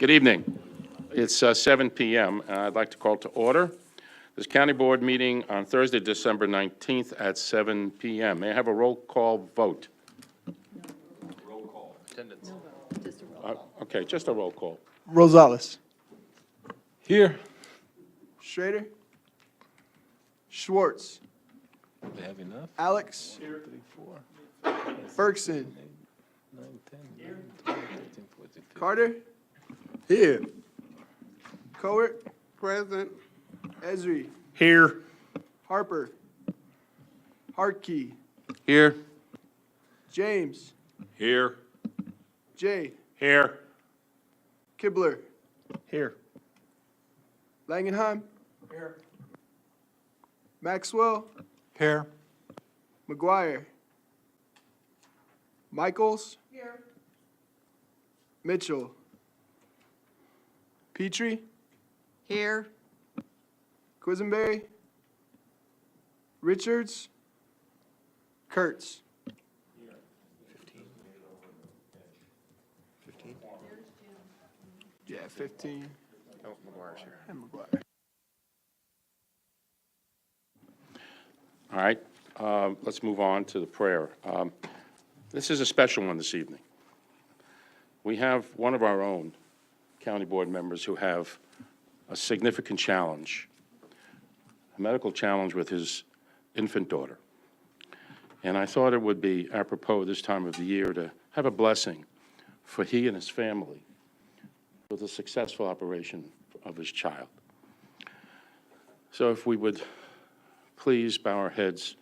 Good evening. It's 7 p.m. and I'd like to call to order this county board meeting on Thursday, December 19th at 7 p.m. May I have a roll call vote? Roll call. Attendance. Just a roll call. Okay, just a roll call. Rosales. Here. Schrader. Schwartz. They have enough? Alex. 3, 4, Bergson. 9, 10, 11, 12, 13, 14, 15. Carter. Here. Cowart. Present. Esri. Here. Harper. Hartkey. Here. James. Here. Jay. Here. Kibler. Here. Langenheim. Here. Maxwell. Here. McGuire. Michaels. Here. Mitchell. Petrie. Here. Quisenberry. Richards. Kurtz. 15. Yeah, 15. Oh, McGuire's here. And McGuire. All right, let's move on to the prayer. This is a special one this evening. We have one of our own county board members who have a significant challenge, a medical challenge with his infant daughter. And I thought it would be apropos this time of the year to have a blessing for he and his family with a successful operation of his child. So if we would please bow our heads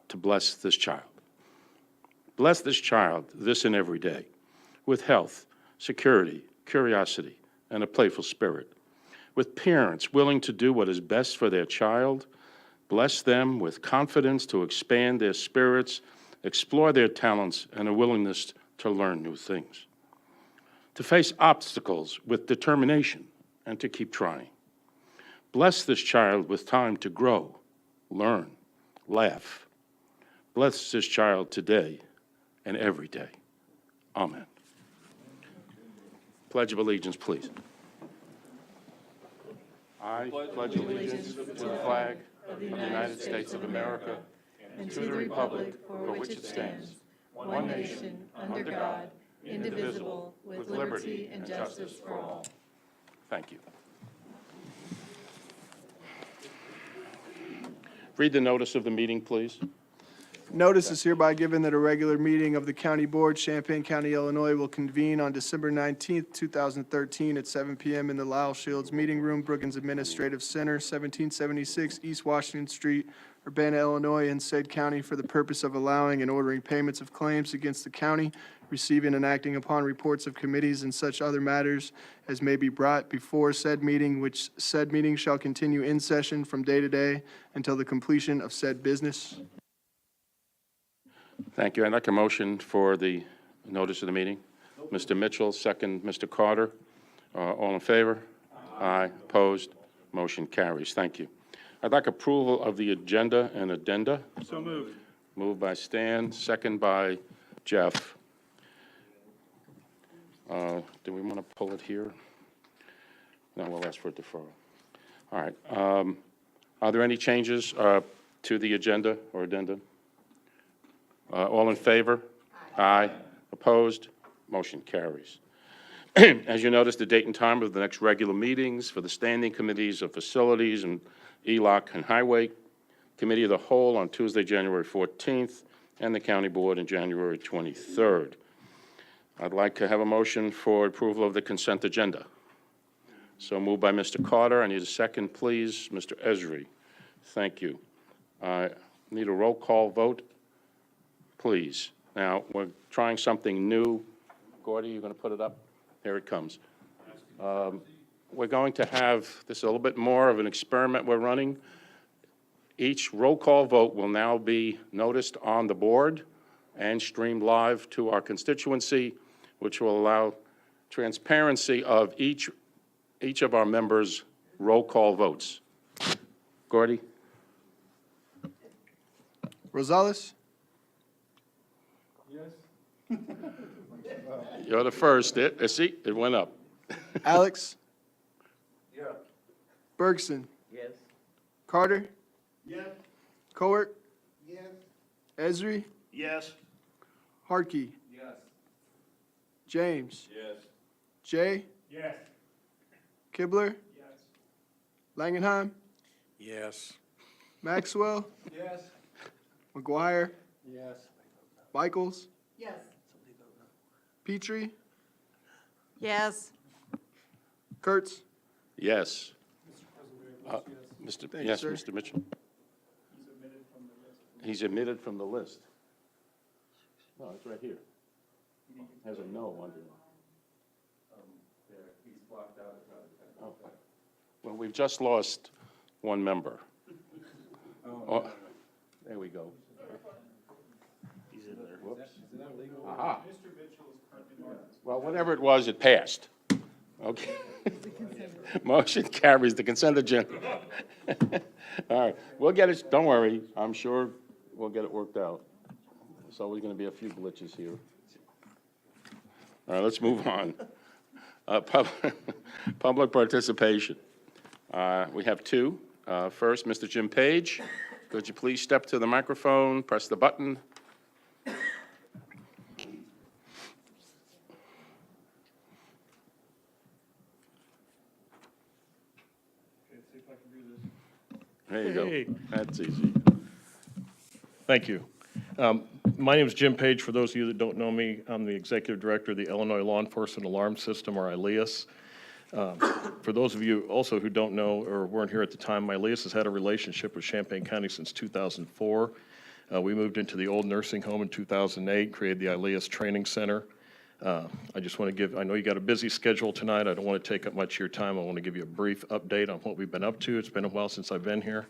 to bless this child. Bless this child this and every day with health, security, curiosity, and a playful spirit. With parents willing to do what is best for their child, bless them with confidence to expand their spirits, explore their talents, and a willingness to learn new things. To face obstacles with determination and to keep trying. Bless this child with time to grow, learn, laugh. Bless this child today and every day. Amen. Pledge of allegiance, please. I pledge allegiance to the flag of the United States of America and to the republic for which it stands, one nation, under God, indivisible, with liberty and justice for all. Thank you. Read the notice of the meeting, please. Notice is hereby given that a regular meeting of the County Board, Champaign County, Illinois, will convene on December 19th, 2013 at 7 p.m. in the Lyle Shields Meeting Room, Brookings Administrative Center, 1776 East Washington Street, Urbana, Illinois, in said county for the purpose of allowing and ordering payments of claims against the county, receiving and acting upon reports of committees and such other matters as may be brought before said meeting, which said meeting shall continue in session from day to day until the completion of said business. Thank you. I'd like a motion for the notice of the meeting. Mr. Mitchell, second. Mr. Carter. All in favor? Aye. Opposed? Motion carries. Thank you. I'd like approval of the agenda and addenda. So moved. Moved by Stan, second by Jeff. Do we want to pull it here? No, we'll ask for a deferral. All right. Are there any changes to the agenda or addenda? All in favor? Aye. Opposed? Motion carries. As you notice, the date and time of the next regular meetings for the standing committees of facilities and ELOC and Highway Committee of the Whole on Tuesday, January 14th, and the County Board on January 23rd. I'd like to have a motion for approval of the consent agenda. So moved by Mr. Carter. I need a second, please. Mr. Esri. Thank you. I need a roll call vote, please. Now, we're trying something new. Gordy, you're going to put it up? Here it comes. We're going to have, this is a little bit more of an experiment we're running. Each roll call vote will now be noticed on the board and streamed live to our constituency, which will allow transparency of each of our members' roll call votes. Gordy? Rosales? You're the first. See, it went up. Alex, Yeah. Bergson, Yes. Carter, Yes. Coert, Yes. Esri, Yes. Harkey, Yes. James, Yes. Jay, Yes. Kibler, Yes. Langenheim, Yes. Maxwell, Yes. McGuire, Yes. Michaels, Yes. Petrie, Yes. Kurtz. Yes. Thank you, Yes, sir. Mr. Mitchell? He's omitted from the list. No, it's right here. Has a no under it. He's blocked out. Oh. Well, we've just lost one member. Oh, there we go. He's in there. Whoops. Aha. Well, whatever it was, it passed. Okay. Motion carries the consent agenda. All right, we'll get it, don't worry, I'm sure we'll get it worked out. There's always going to be a few glitches here. All right, let's move on. Public participation. We have two. First, Mr. Jim Page, could you please step to the microphone, press the button? There you Hey. go. That's easy. Thank you. My name is Jim Page. For those of you that don't know me, I'm the Executive Director of the Illinois Law Enforcement Alarm System, or ILEAS. For those of you also who don't know or weren't here at the time, ILEAS has had a relationship with Champaign County since 2004. We moved into the old nursing home in 2008, created the ILEAS Training Center. I just want to give, I know you got a busy schedule tonight. I don't want to take up much of your time. I want to give you a brief update on what we've been up to. It's been a while since I've been here.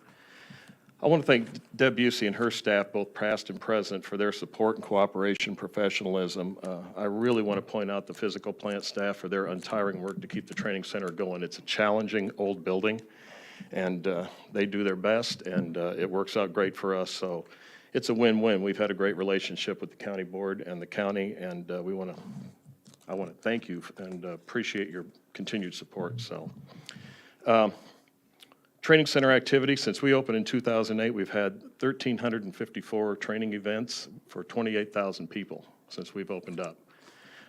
I want to thank Deb Busey and her staff, both past and present, for their support and cooperation, professionalism. I really want to point out the physical plant staff for their untiring work to keep the training center going. It's a challenging old building, and they do their best, and it works out great for us. So it's a win-win. We've had a great relationship with the county board and the county, and I want to thank you and appreciate your continued support. So. Training center activity, since we opened in 2008, we've had 1,354 training events for 28,000 people since we've opened up.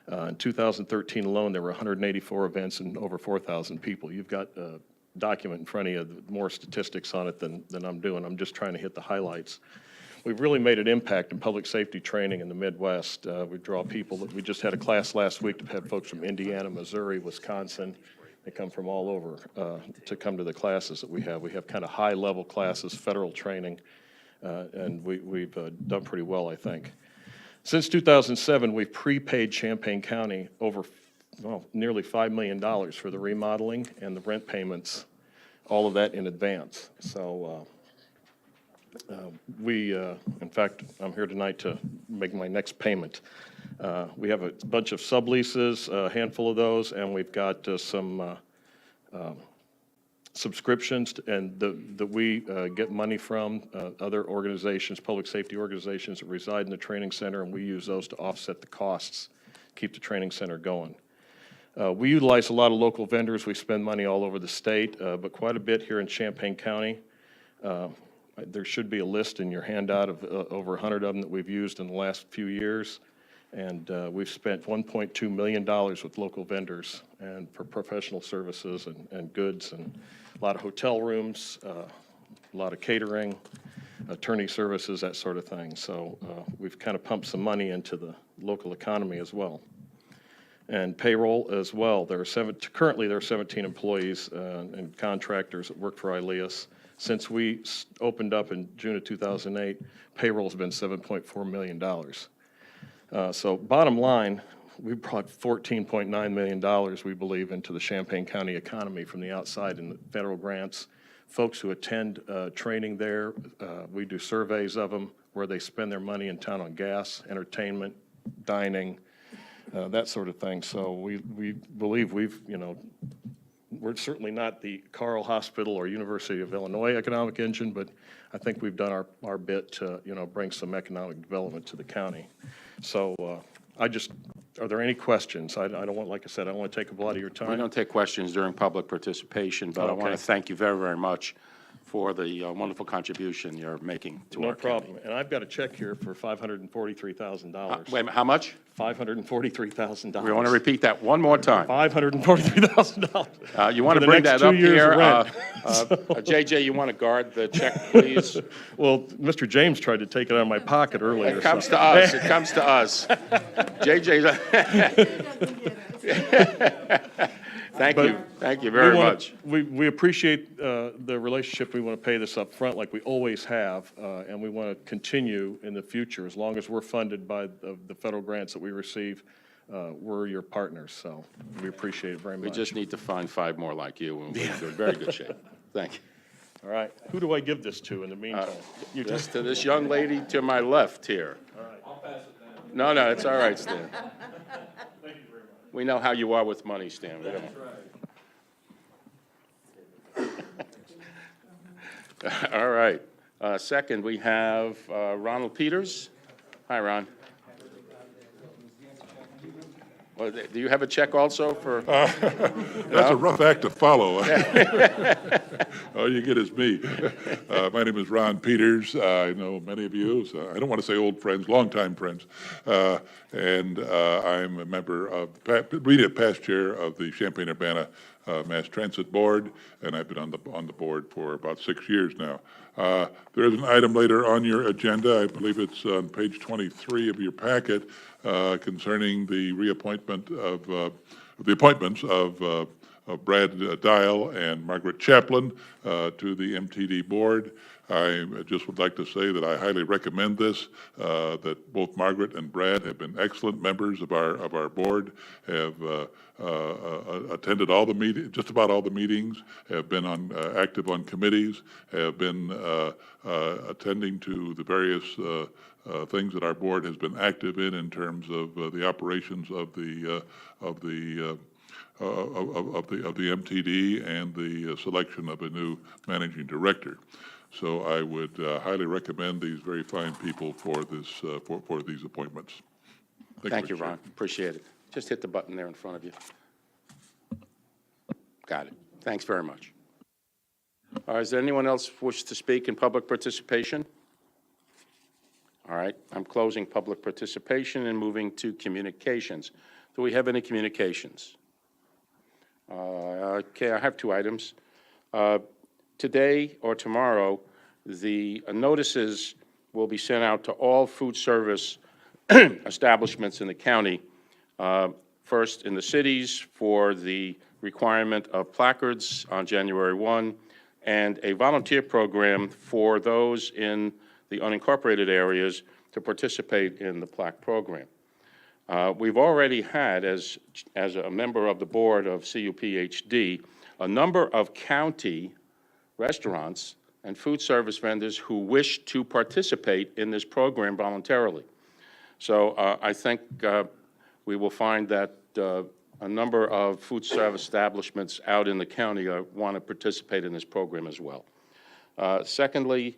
In 2013 alone, there were 184 events and over 4,000 people. You've got a document in front of you, more statistics on it than I'm doing. I'm just trying to hit the highlights. We've really made an impact in public safety training in the Midwest. We draw people. We just had a class last week that had folks from Indiana, Missouri, Wisconsin. They come from all over to come to the classes that we have. We have kind of high-level classes, federal training, and we've done pretty well, I think. Since 2007, we've prepaid Champaign County over, nearly $5 million for the remodeling and the rent payments, all of that in advance. So in fact, I'm here tonight to make my next payment. We have a bunch of subleases, a handful of those, and we've got some subscriptions and that we get money from other organizations, public safety organizations that reside in the training center, and we use those to offset the costs, keep the training center going. We utilize a lot of local vendors. We spend money all over the state, but quite a bit here in Champaign County. There should be a list in your handout of over 100 of them that we've used in the last few years. And we've spent $1.2 million with local vendors and for professional services and goods and a lot of hotel rooms, a lot of catering, attorney services, that sort of thing. So we've kind of pumped some money into the local economy as well. And payroll as well. Currently, there are 17 employees and contractors that work for ILEAS. Since we opened up in June of 2008, payroll has been $7.4 million. So bottom line, we brought $14.9 million, we believe, into the Champaign County economy from the outside in the federal grants. Folks who attend training there, we do surveys of them where they spend their money in town on gas, entertainment, dining, that sort of thing. So we believe we're certainly not the Carle Hospital or University of Illinois economic engine, but I think we've done our bit to, bring some economic development to the county. So I just Are there any questions? I don't want, like I said, I don't want to take up a lot of your We time. don't take questions during public participation, but I want to Okay. thank you very, very much for the wonderful contribution you're making to No our county. problem. And I've got a check here for $543,000. Wait a minute, how much? $543,000. We want to repeat that one more time. $543,000. You want For to the bring next that 2 up years here? of rent. JJ, you want to guard the check, please? Well, Mr. James tried to take it out of my pocket earlier. It comes so- to us, it comes to us. JJ, thank you very We wanna- much. We appreciate the relationship. We want to pay this up front like we always have, and we want to continue in the future. As long as we're funded by the federal grants that we receive, we're your partners, so we appreciate it very We much. just need to find 5 more like you, and we're in very good shape. Thank you. All right, who do I give this to in the meantime? You Just to this young lady to my left here. No, no, it's all right, Stan. We know how you are with money, Stan. We don't- All right. Second, we have Ronald Peters. Hi, Ron. Well, do you have a check also for? That's a rough act to follow. All you get is me. My name is Ron Peters. I know many of you. So I don't want to say old friends, longtime friends. And I'm a member of, immediate past chair of the Champaign-Urbana Mass Transit Board, and I've been on the board for about 6 years now. There is an item later on your agenda, I believe it's on page 23 of your packet, concerning the reappointment of, the appointments of Brad Dial and Margaret Chaplin to the MTD board. I just would like to say that I highly recommend this, that both Margaret and Brad have been excellent members of our board, have attended all the meetings, just about all the meetings, have been active on committees, have been attending to the various things that our board has been active in terms of the operations of the MTD and the selection of a new managing director. So I would highly recommend these very fine people for this for these appointments. Thank you, Mr. Chair. Ron. Appreciate it. Just hit the button there in front of you. Got it. Thanks very much. All right, does anyone else wish to speak in public participation? All right, I'm closing public participation and moving to communications. Do we have any communications? Okay, I have 2 items. Today or tomorrow, the notices will be sent out to all food service establishments in the county, first in the cities for the requirement of placards on January 1, and a volunteer program for those in the unincorporated areas to participate in the plaque program. We've already had, as a member of the board of CUPHD, a number of county restaurants and food service vendors who wish to participate in this program voluntarily. So I think we will find that a number of food service establishments out in the county want to participate in this program as well. Secondly,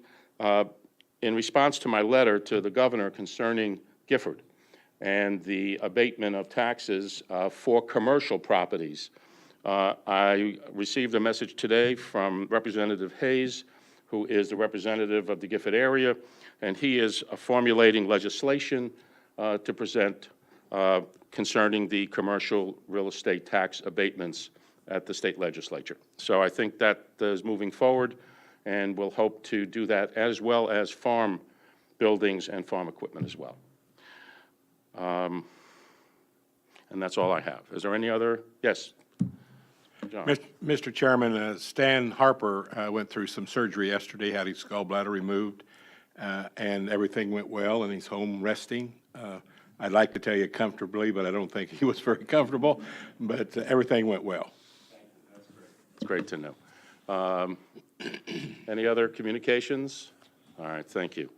in response to my letter to the governor concerning Gifford and the abatement of taxes for commercial properties, I received a message today from Representative Hayes, who is the representative of the Gifford area, and he is formulating legislation to present concerning the commercial real estate tax abatements at the state legislature. So I think that is moving forward, and we'll hope to do that as well as farm buildings and farm equipment as well. And that's all I have. Is there any other? Yes. John. Mr. Chairman, Stan Harper went through some surgery yesterday, had his gallbladder removed, and everything went well, and he's home resting. I'd like to tell you comfortably, but I don't think he was very comfortable, but everything went well. It's great to know. Any other communications? All right, thank you.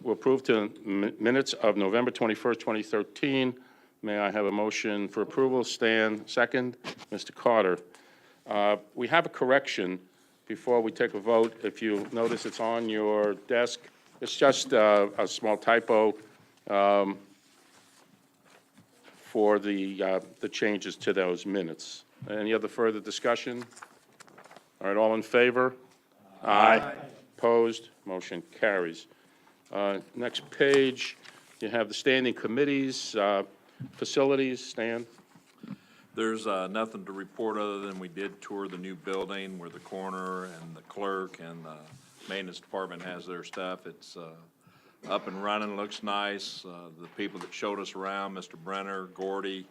We'll approve to minutes of November 21st, 2013. May I have a motion for approval? Stan, second. Mr. Carter. We have a correction before we take a vote. If you notice, it's on your desk. It's just a small typo. for the changes to those minutes. Any other further discussion? All right, all in favor? Aye. Opposed? Motion carries. Next page, you have the standing committees, facilities. Stan? There's nothing to report other than we did tour the new building where the coroner and the clerk and the maintenance department has their stuff. It's up and running, looks nice. The people that showed us around, Mr. Brenner, Gordy,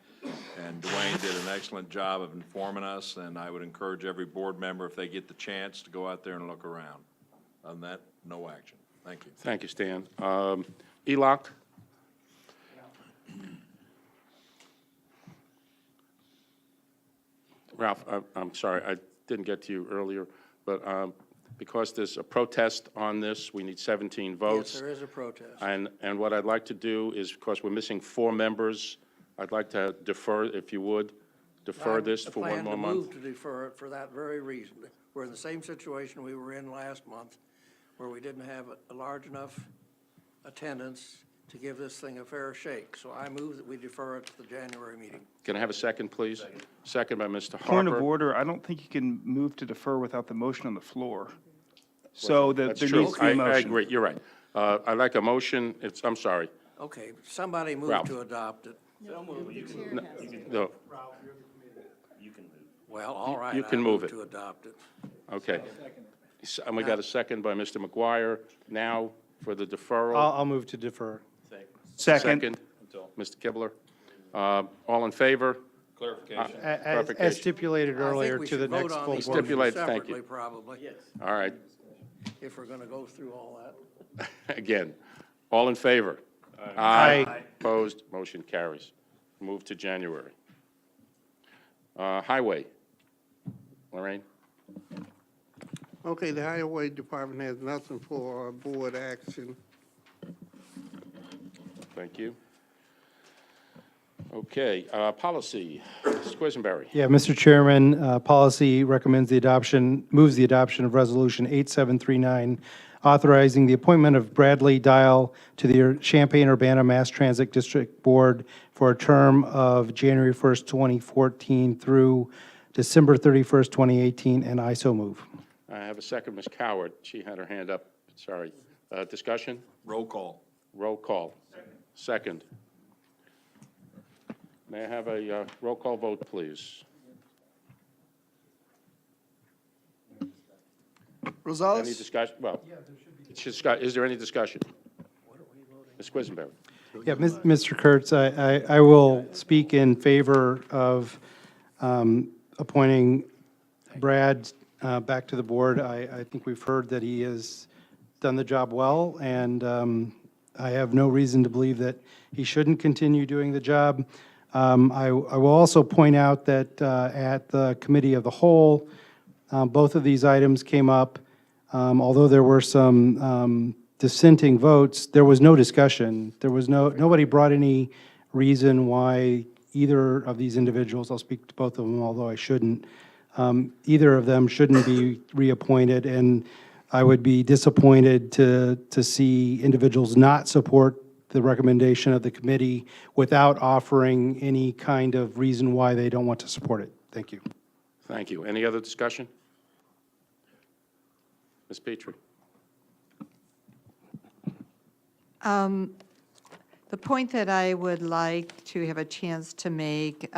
and Dwayne did an excellent job of informing us, and I would encourage every board member, if they get the chance, to go out there and look around. Other than that, no action. Thank you. Thank you, Stan. ELOC? Ralph, I'm sorry, I didn't get to you earlier, but because there's a protest on this, we need 17 votes. Yes, there is a protest. And what I'd like to do is, because we're missing 4 members, I'd like to defer, if you would, defer this for one more I plan month. to move to defer it for that very reason. We're in the same situation we were in last month, where we didn't have a large enough attendance to give this thing a fair shake. So I move that we defer it to the January meeting. Can I have a second, please? Second by Mr. Harper. Point of order, I don't think you can move to defer without the motion on the floor. So there That's needs true. to be a I motion. agree, you're right. I'd like a motion, I'm sorry. Okay, somebody move Ralph. to adopt it. No, Well, all right. You can I move it. to adopt it. okay. And we got a second by Mr. McGuire. Now for the deferral. I'll move to defer. Second. Mr. Kibler. All in favor? Clarification. As Clarification. stipulated I think earlier we to the should vote next on full these board. Stipulate- motions thank you. separately, probably. Yes. All right, If we're going to go through all that. again, all in favor? Aye. Opposed, motion carries. Move to January. Highway. Lorraine? Okay, the Highway Department has nothing for board action. Thank you. Okay, policy. Mrs. Quisenberry. Yeah, Mr. Chairman, policy recommends the adoption, moves the adoption of Resolution 8739, authorizing the appointment of Bradley Dial to the Champaign-Urbana Mass Transit District Board for a term of January 1st, 2014 through December 31st, 2018, and I so move. I have a second, Ms. Coward. She had her hand up, sorry. Discussion? Roll call. Roll call. Second. May I have a roll call vote, please? Any Rosales? discussion? Well, is there any discussion? Ms. Quisenberry? Yeah, Mr. Kurtz, I will speak in favor of appointing Brad back to the board. I think we've heard that he has done the job well, and I have no reason to believe that he shouldn't continue doing the job. I will also point out that at the Committee of the Whole, both of these items came up. Although there were some dissenting votes, there was no discussion. There was nobody brought any reason why either of these individuals, I'll speak to both of them, although I shouldn't, either of them shouldn't be reappointed, and I would be disappointed to see individuals not support the recommendation of the committee without offering any kind of reason why they don't want to support it. Thank you. Thank you. Any other discussion? Ms. Petrie? The point that I would like to have a chance to make,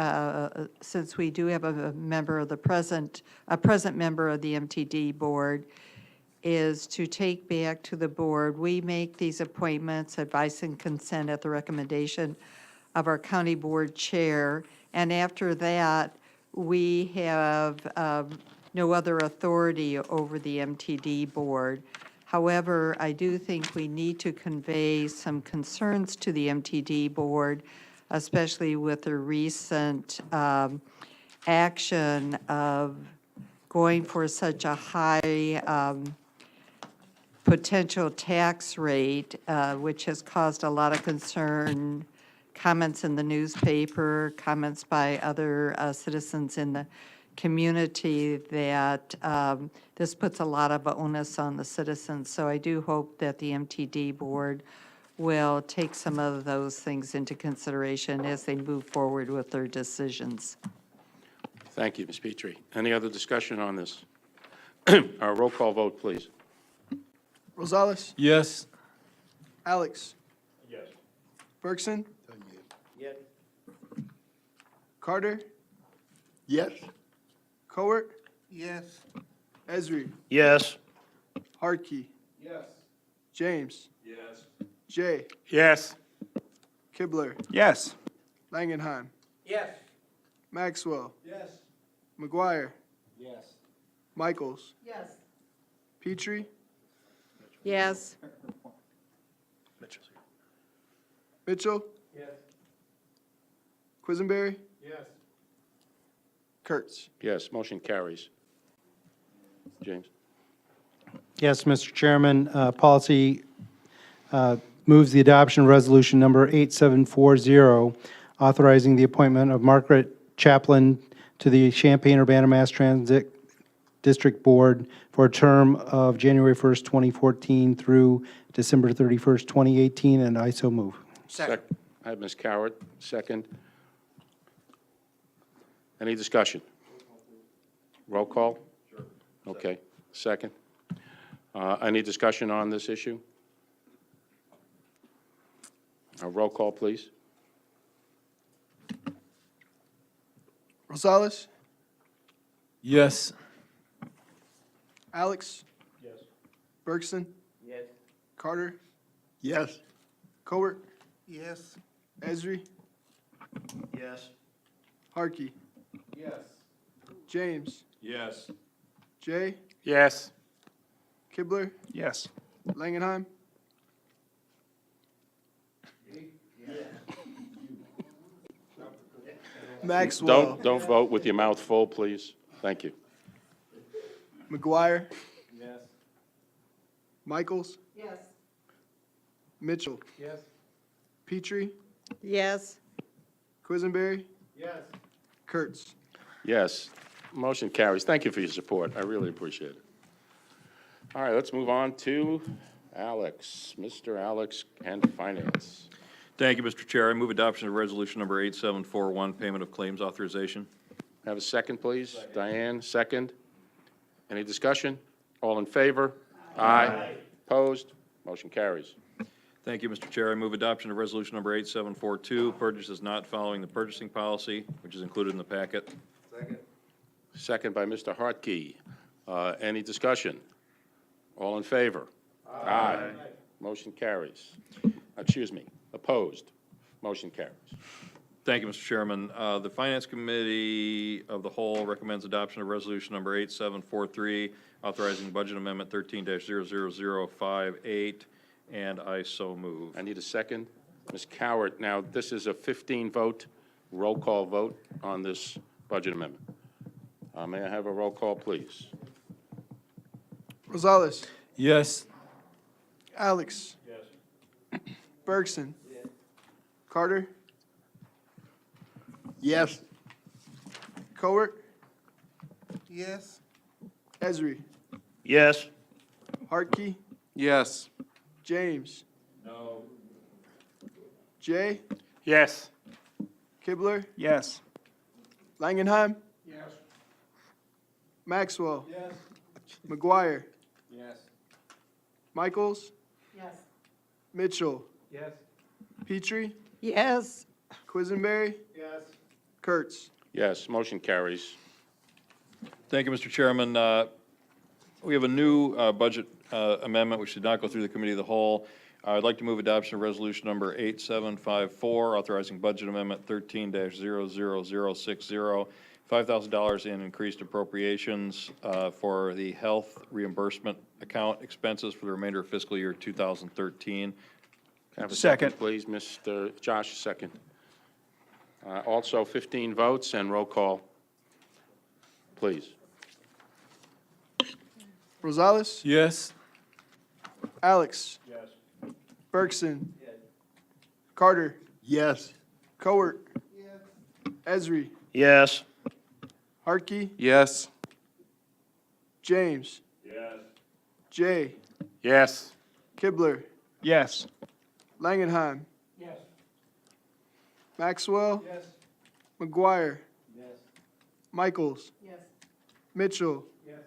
since we do have a member of the present member of the MTD board, is to take back to the board. We make these appointments, advice and consent at the recommendation of our county board chair, and after that, we have no other authority over the MTD board. However, I do think we need to convey some concerns to the MTD board, especially with the recent action of going for such a high potential tax rate, which has caused a lot of concern, comments in the newspaper, comments by other citizens in the community that this puts a lot of onus on the citizens. So I do hope that the MTD board will take some of those things into consideration as they move forward with their decisions. Thank you, Ms. Petrie. Any other discussion on this? Roll call vote, please. Rosales? Yes. Alex? Yes. Bergson? Yes. Carter? Yes. Cowart? Yes. Esri? Yes. Harkey? Yes. James? Yes. Jay? Yes. Kibler? Yes. Langenheim? Yes. Maxwell? Yes. McGuire? Yes. Michaels? Yes. Petrie? Yes. Mitchell? Yes. Quisenberry? Yes. Kurtz? Yes, motion carries. James? Yes, Mr. Chairman, policy moves the adoption of resolution number 8740, authorizing the appointment of Margaret Chaplin to the Champaign-Urbana Mass Transit District Board for a term of January 1st, 2014 through December 31st, 2018, and I so move. Second. I have Ms. Cowart, second. Any discussion? Roll call? Sure. Okay, second. Any discussion on this issue? Roll call, please. Rosales? Yes. Alex? Yes. Bergson? Yes. Carter? Yes. Cowart? Yes. Esri? Yes. Harkey? Yes. James? Yes. Jay? Yes. Kibler? Yes. Langenheim? Maxwell? Don't vote with your mouth full, please. Thank you. McGuire? Yes. Michaels? Yes. Mitchell? Yes. Petrie? Yes. Quisenberry? Yes. Kurtz? Yes, motion carries. Thank you for your support. I really appreciate it. All right, let's move on to Alex, Mr. Alex and Finance. Thank you, Mr. Chair. I move adoption of resolution number 8741, payment of claims authorization. Have a second, please? Diane, second. Any discussion? All in favor? Aye. Opposed? Motion carries. Thank you, Mr. Chair. I move adoption of resolution number 8742, purchases not following the purchasing policy, which is included in the packet. Second. Second by Mr. Hartke. Any discussion? All in favor? Aye. Motion carries. Excuse me, opposed? Motion carries. Thank you, Mr. Chairman. The Finance Committee of the Whole recommends adoption of resolution number 8743, authorizing budget amendment 13-00058, and I so move. I need a second. Ms. Cowart, now, this is a 15-vote, roll call vote on this budget amendment. May I have a roll call, please? Rosales? Yes. Alex? Yes. Bergson? Yes. Carter? Yes. Cowart? Yes. Esri? Yes. Harkey? Yes. James? No. Jay? Yes. Kibler? Yes. Langenheim? Yes. Maxwell? Yes. McGuire? Yes. Michaels? Yes. Mitchell? Yes. Petrie? Yes. Quisenberry? Yes. Kurtz? Yes, motion carries. Thank you, Mr. Chairman. We have a new budget amendment which did not go through the Committee of the Whole. I'd like to move adoption of resolution number 8754, authorizing budget amendment 13-00060, $5,000 in increased appropriations for the health reimbursement account expenses for the remainder of fiscal year 2013. Can I have a Second. please? Mr. Josh, second. Also 15 votes and roll call, please. Rosales? Yes. Alex? Yes. Bergson? Carter? Yes. Cowart? Esri? Yes. Harkey? Yes. James? Yes. Jay? Yes. Kibler? Yes. Langenheim. Yes. Maxwell. Yes. McGuire. Yes. Michaels. Yes. Mitchell. Yes.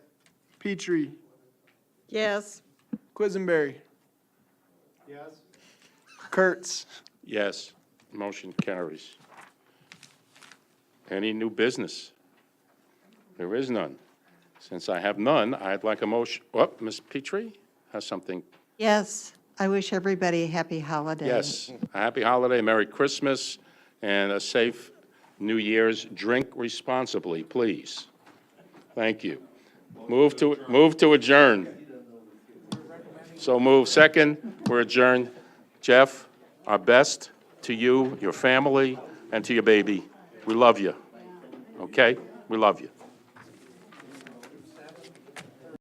Petrie. Yes. Quisenberry. Yes. Kurtz. Yes, motion carries. Any new business? There is none. Since I have none, I'd like a motion, oh, Ms. Petrie has something. Yes, I wish everybody a happy holiday. Yes, a happy holiday, Merry Christmas, and a safe New Year's. Drink responsibly, please. Thank you. Move to adjourn. So move. Second, we're adjourned. Jeff, our best to you, your family, and to your baby. We love you. Okay? We love you.